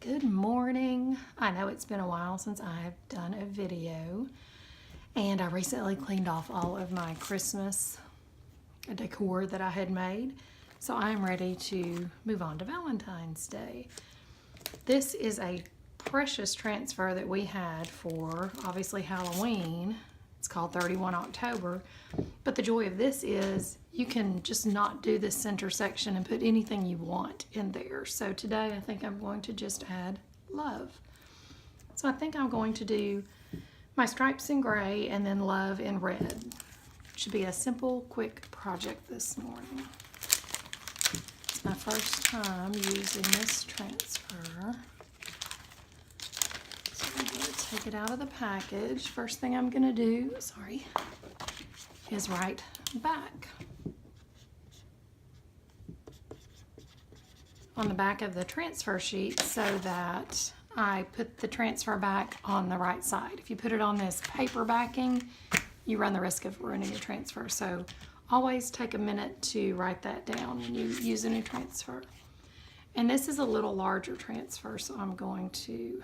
Good morning. I know it's been a while since I've done a video, and I recently cleaned off all of my Christmas decor that I had made, so I'm ready to move on to Valentine's Day. This is a precious transfer that we had for obviously Halloween. It's called 31 October, but the joy of this is you can just not do this center section and put anything you want in there. So today I think I'm going to just add love. So I think I'm going to do my stripes in gray and then love in red. It should be a simple, quick project this morning. It's my first time using this transfer. Take it out of the package. First thing I'm gonna do, is write back. On the back of the transfer sheet so that I put the transfer back on the right side. If you put it on this paper backing, you run the risk of ruining your transfer. So always take a minute to write that down when you use a new transfer. And this is a little larger transfer, so I'm going to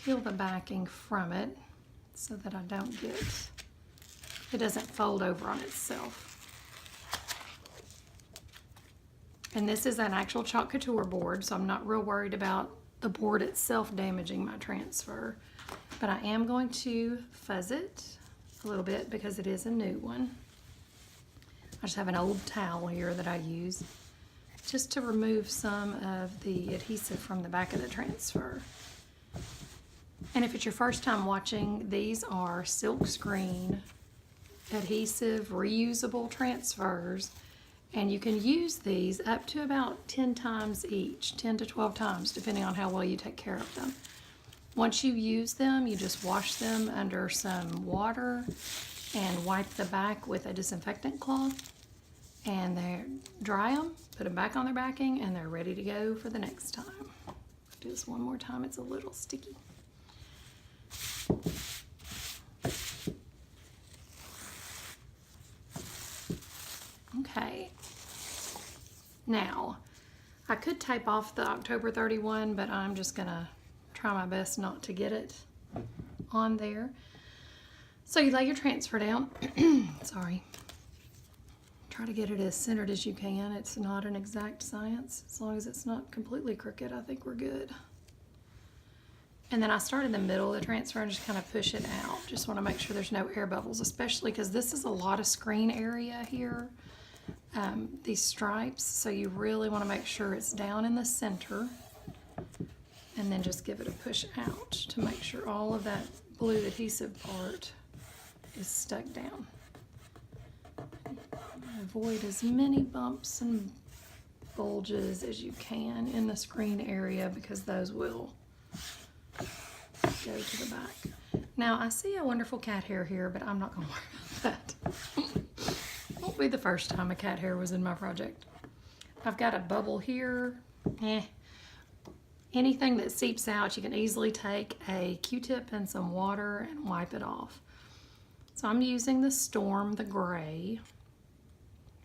peel the backing from it so that I don't get, it doesn't fold over on itself. And this is an actual chalk couture board, so I'm not real worried about the board itself damaging my transfer. But I am going to fuzz it a little bit because it is a new one. I just have an old towel here that I use just to remove some of the adhesive from the back of the transfer. And if it's your first time watching, these are silk screen adhesive reusable transfers, and you can use these up to about 10 times each, 10 to 12 times, depending on how well you take care of them. Once you use them, you just wash them under some water and wipe the back with a disinfectant cloth, and they dry them, put them back on their backing, and they're ready to go for the next time. Do this one more time, it's a little sticky. Okay, now I could tape off the October 31, but I'm just gonna try my best not to get it on there. So you lay your transfer down. Sorry. Try to get it as centered as you can. It's not an exact science. As long as it's not completely crooked, I think we're good. And then I start in the middle of the transfer and just kind of push it out. Just want to make sure there's no air bubbles, especially because this is a lot of screen area here, these stripes. So you really want to make sure it's down in the center, and then just give it a push out to make sure all of that blue adhesive part is stuck down. Avoid as many bumps and bulges as you can in the screen area because those will go to the back. Now I see a wonderful cat hair here, but I'm not going to worry about that. Won't be the first time a cat hair was in my project. I've got a bubble here. Anything that seeps out, you can easily take a Q-tip and some water and wipe it off. So I'm using the Storm, the gray,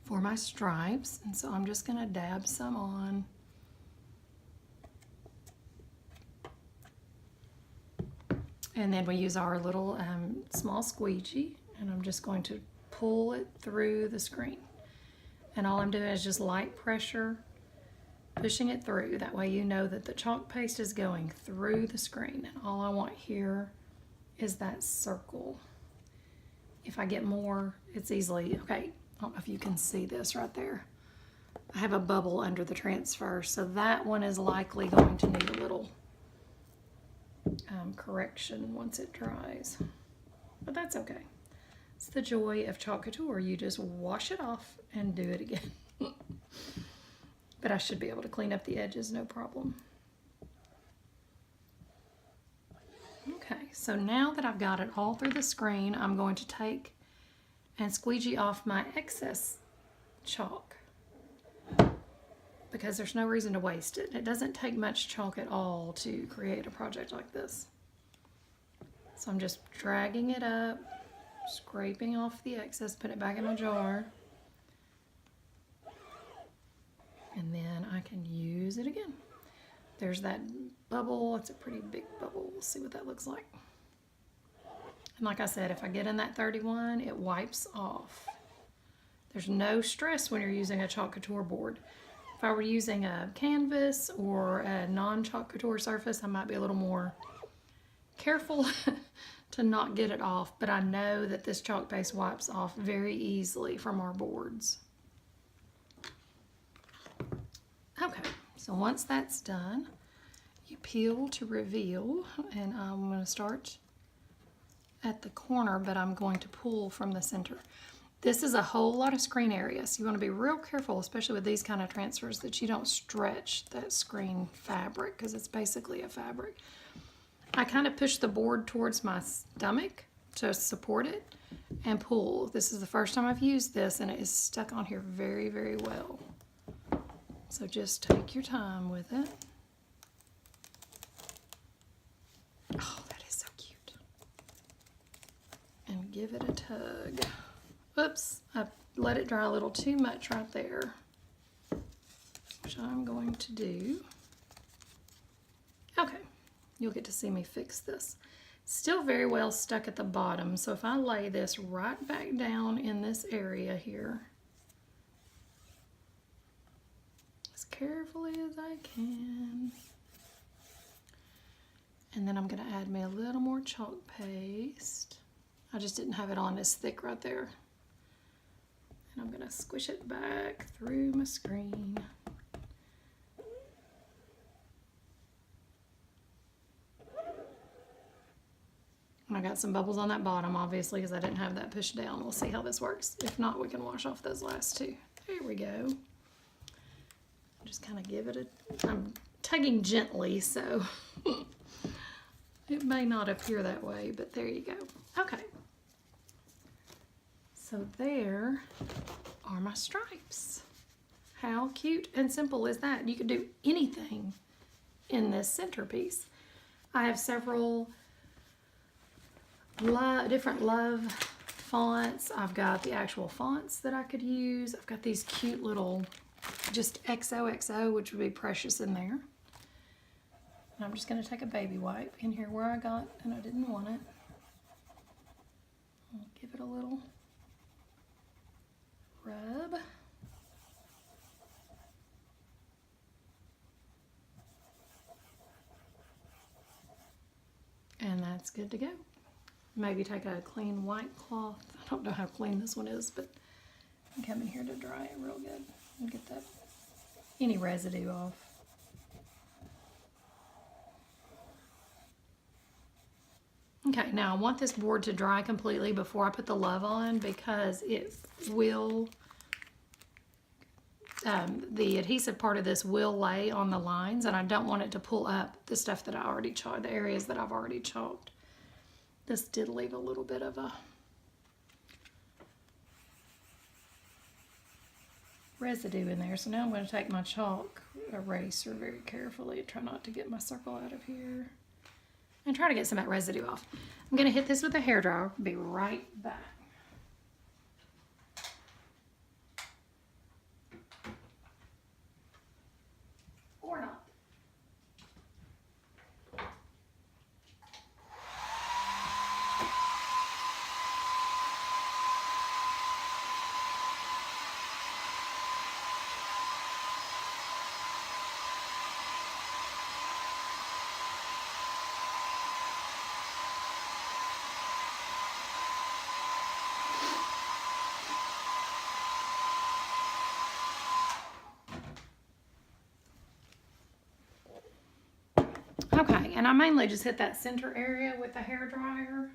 for my stripes, and so I'm just going to dab some on. And then we use our little small squeegee, and I'm just going to pull it through the screen. And all I'm doing is just light pressure, pushing it through. That way you know that the chalk paste is going through the screen. And all I want here is that circle. If I get more, it's easily, okay, I don't know if you can see this right there. I have a bubble under the transfer, so that one is likely going to need a little correction once it dries, but that's okay. It's the joy of chalk couture. You just wash it off and do it again. But I should be able to clean up the edges, no problem. Okay, so now that I've got it all through the screen, I'm going to take and squeegee off my excess chalk because there's no reason to waste it. It doesn't take much chalk at all to create a project like this. So I'm just dragging it up, scraping off the excess, put it back in my jar, and then I can use it again. There's that bubble. It's a pretty big bubble. We'll see what that looks like. And like I said, if I get in that 31, it wipes off. There's no stress when you're using a Chalk Couture board. If I were using a canvas or a non-Chalk Couture surface, I might be a little more careful to not get it off, but I know that this chalk base wipes off very easily from our boards. Okay, so once that's done, you peel to reveal, and I'm going to start at the corner, but I'm going to pull from the center. This is a whole lot of screen area, so you want to be real careful, especially with these kind of transfers, that you don't stretch that screen fabric, because it's basically a fabric. I kind of push the board towards my stomach to support it and pull. This is the first time I've used this, and it is stuck on here very, very well. So just take your time with it. Oh, that is so cute. And give it a tug. Oops, I let it dry a little too much right there, which I'm going to do. Okay, you'll get to see me fix this. Still very well stuck at the bottom, so if I lay this right back down in this area here, as carefully as I can, and then I'm going to add me a little more chalk paste. I just didn't have it on as thick right there. And I'm going to squish it back through my screen. And I got some bubbles on that bottom, obviously, because I didn't have that pushed down. We'll see how this works. If not, we can wash off those last two. There we go. Just kind of give it a... I'm tugging gently, so it may not appear that way, but there you go. Okay. So there are my stripes. How cute and simple is that? You could do anything in this centerpiece. I have several different love fonts. I've got the actual fonts that I could use. I've got these cute little just XOXO, which would be precious in there. And I'm just going to take a baby wipe in here where I got and I didn't want it. I'll give it a little rub. And that's good to go. Maybe take a clean white cloth. I don't know how clean this one is, but I'm coming here to dry it real good and get that any residue off. Okay, now I want this board to dry completely before I put the love on, because it will, the adhesive part of this will lay on the lines, and I don't want it to pull up the stuff that I already chalked, the areas that I've already chalked. This did leave a little bit of a residue in there, so now I'm going to take my chalk eraser very carefully, try not to get my circle out of here, and try to get some of that residue off. I'm going to hit this with a hairdryer. I'll be right back. Or not. Okay, and I mainly just hit that center area with the hairdryer.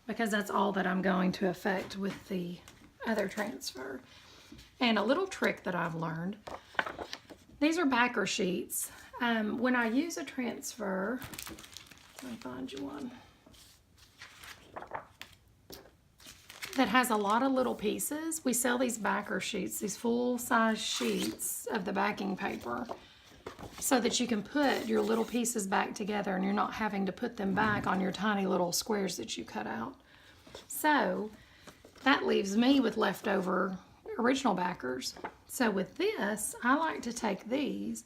Because that's all that I'm going to affect with the other transfer. And a little trick that I've learned. These are backer sheets. When I use a transfer, let me find you one, that has a lot of little pieces. We sell these backer sheets, these full-size sheets of the backing paper, so that you can put your little pieces back together and you're not having to put them back on your tiny little squares that you cut out. So that leaves me with leftover original backers. So with this, I like to take these,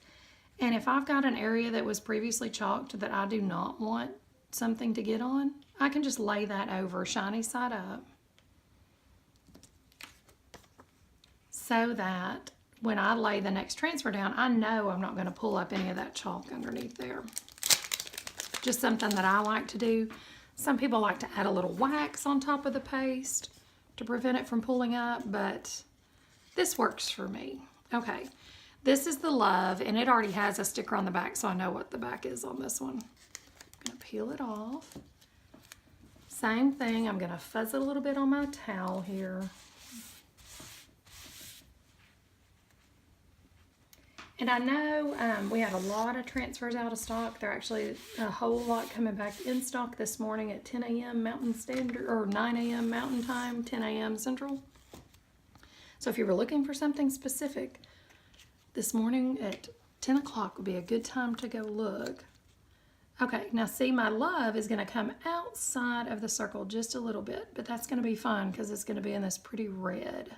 and if I've got an area that was previously chalked that I do not want something to get on, I can just lay that over shiny side up, so that when I lay the next transfer down, I know I'm not going to pull up any of that chalk underneath there. Just something that I like to do. Some people like to add a little wax on top of the paste to prevent it from pulling up, but this works for me. Okay, this is the Love, and it already has a sticker on the back, so I know what the back is on this one. I'm gonna peel it off. Same thing, I'm gonna fuzz it a little bit on my towel here. And I know we had a lot of transfers out of stock. There are actually a whole lot coming back in stock this morning at 10 a.m. Mountain Standard, or 9 a.m. Mountain Time, 10 a.m. Central. So if you were looking for something specific, this morning at 10 o'clock would be a good time to go look. Okay, now see, my Love is going to come outside of the circle just a little bit, but that's going to be fun because it's going to be in this pretty red.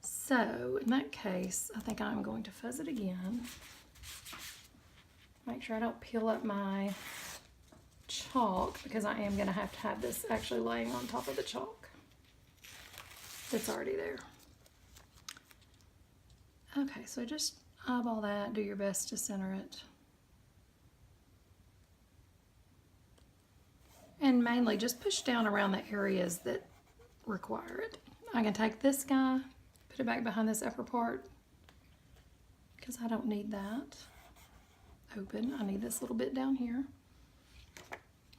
So in that case, I think I'm going to fuzz it again. Make sure I don't peel up my chalk, because I am going to have this actually laying on top of the chalk. It's already there. Okay, so just eyeball that, do your best to center it. And mainly just push down around the areas that require it. I can take this guy, put it back behind this upper part, because I don't need that open. I need this little bit down here.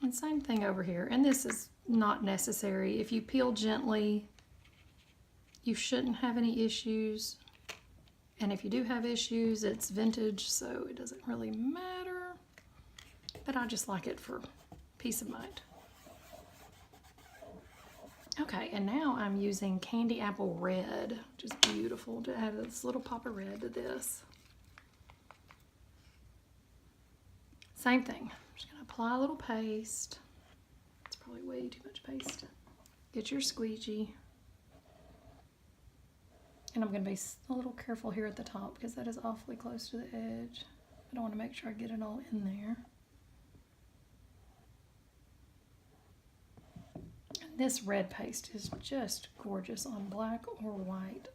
And same thing over here. And this is not necessary. If you peel gently, you shouldn't have any issues. And if you do have issues, it's vintage, so it doesn't really matter. But I just like it for peace of mind. Okay, and now I'm using Candy Apple Red, which is beautiful, to add this little pop of red to this. Same thing. I'm just going to apply a little paste. It's probably way too much paste. Get your squeegee. And I'm going to be a little careful here at the top because that is awfully close to the edge. I don't want to make sure I get it all in there. This red paste is just gorgeous on black or white.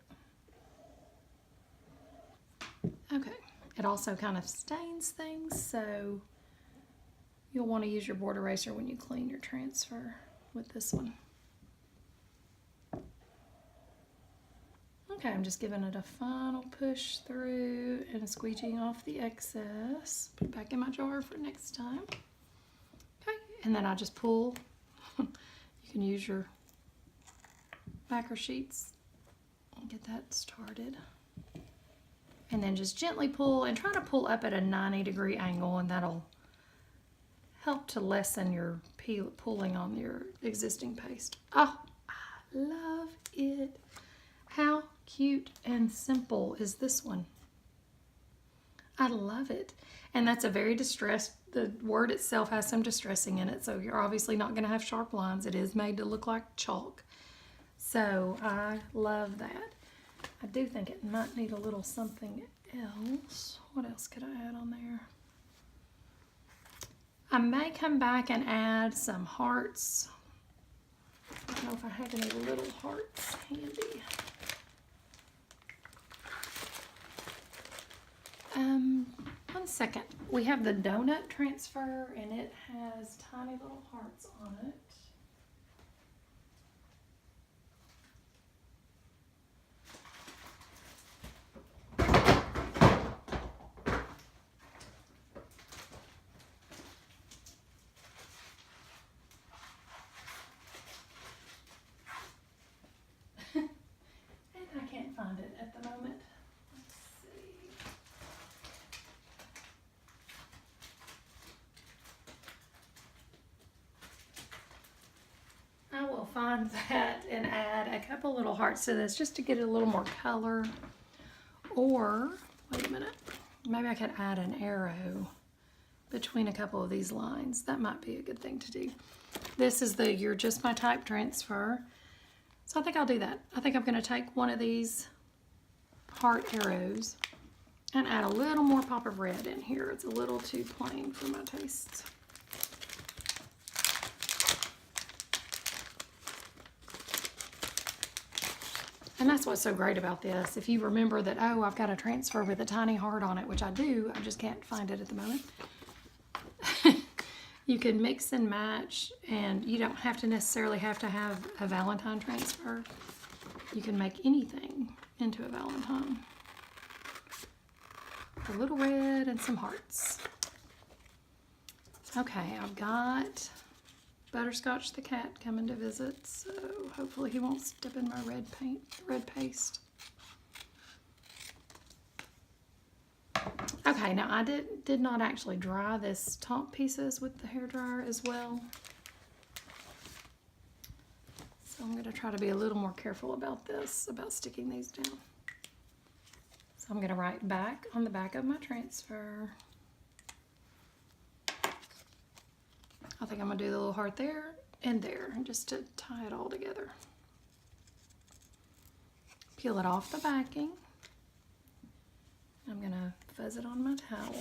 Okay, it also kind of stains things, so you'll want to use your board eraser when you clean your transfer with this one. Okay, I'm just giving it a final push through and squeegeeing off the excess. Put it back in my jar for next time. Okay, and then I just pull. You can use your backer sheets and get that started. And then just gently pull, and try to pull up at a 90-degree angle, and that'll help to lessen your pulling on your existing paste. Oh, I love it. How cute and simple is this one? I love it. And that's a very distressed, the word itself has some distressing in it, so you're obviously not going to have sharp lines. It is made to look like chalk. So I love that. I do think it might need a little something else. What else could I add on there? I may come back and add some hearts. I don't know if I have any little hearts handy. One second. We have the donut transfer, and it has tiny little hearts on it. And I can't find it at the moment. Let's see. I will find that and add a couple little hearts to this just to get it a little more color. Or, wait a minute, maybe I could add an arrow between a couple of these lines. That might be a good thing to do. This is the You're Just My Type transfer. So I think I'll do that. I think I'm going to take one of these heart arrows and add a little more pop of red in here. It's a little too plain for my tastes. And that's what's so great about this. If you remember that, oh, I've got a transfer with a tiny heart on it, which I do, I just can't find it at the moment. You can mix and match, and you don't have to necessarily have to have a Valentine transfer. You can make anything into a Valentine. A little red and some hearts. Okay, I've got Butterscotch the cat coming to visit, so hopefully he won't step in my red paste. Okay, now I did not actually dry this top pieces with the hairdryer as well. So I'm going to try to be a little more careful about this, about sticking these down. So I'm going to write back on the back of my transfer. I think I'm going to do the little heart there and there, just to tie it all together. Peel it off the backing. I'm going to fuzz it on my towel.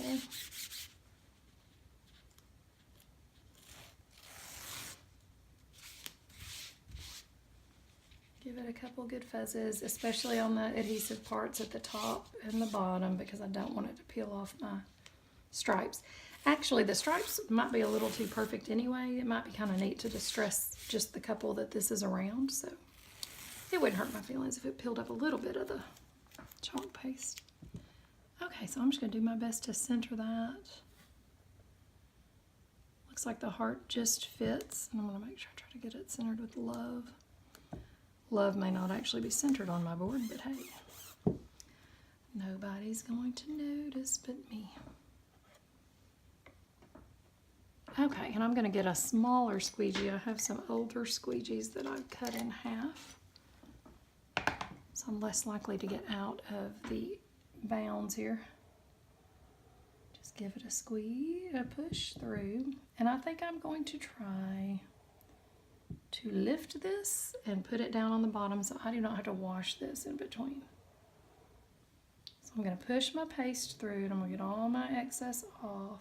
Give it a couple good fuzzes, especially on the adhesive parts at the top and the bottom, because I don't want it to peel off my stripes. Actually, the stripes might be a little too perfect anyway. It might be kind of neat to distress just the couple that this is around, so it wouldn't hurt my feelings if it peeled up a little bit of the chalk paste. Okay, so I'm just going to do my best to center that. Looks like the heart just fits, and I'm going to make sure I try to get it centered with love. Love may not actually be centered on my board, but hey, nobody's going to notice but me. Okay, and I'm going to get a smaller squeegee. I have some older squeegees that I've cut in half, so I'm less likely to get out of the bounds here. Just give it a squeeze, a push through, and I think I'm going to try to lift this and put it down on the bottom so I do not have to wash this in between. So I'm going to push my paste through and I'm going to get all my excess off.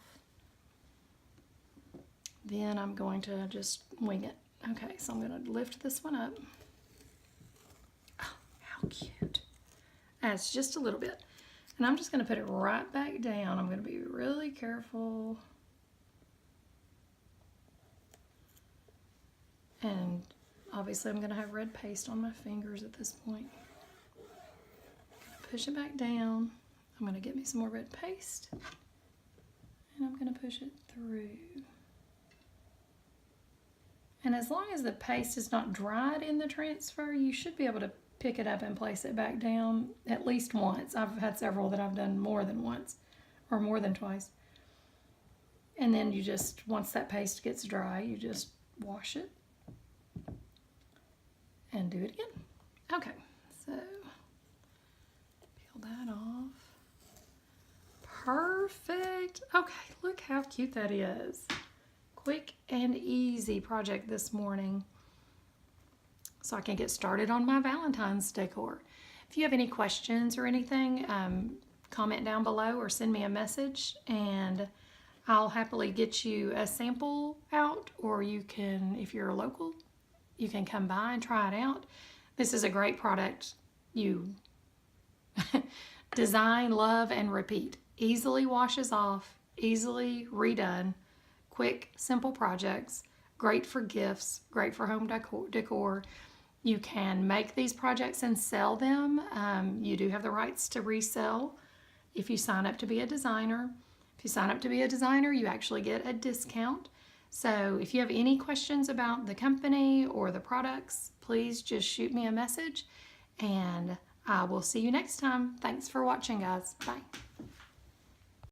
Then I'm going to just wing it. Okay, so I'm going to lift this one up. Oh, how cute. Adds just a little bit. And I'm just going to put it right back down. I'm going to be really careful. And obviously I'm going to have red paste on my fingers at this point. I'm going to push it back down. I'm going to get me some more red paste. And I'm going to push it through. And as long as the paste is not dried in the transfer, you should be able to pick it up and place it back down at least once. I've had several that I've done more than once or more than twice. And then you just, once that paste gets dry, you just wash it and do it again. Okay, so peel that off. Perfect. Okay, look how cute that is. Quick and easy project this morning, so I can get started on my Valentine's decor. If you have any questions or anything, comment down below or send me a message and I'll happily get you a sample out, or you can, if you're local, you can come by and try it out. This is a great product. You design, love, and repeat. Easily washes off, easily redone. Quick, simple projects, great for gifts, great for home decor. You can make these projects and sell them. You do have the rights to resell if you sign up to be a designer. If you sign up to be a designer, you actually get a discount. So if you have any questions about the company or the products, please just shoot me a message and I will see you next time. Thanks for watching, guys. Bye.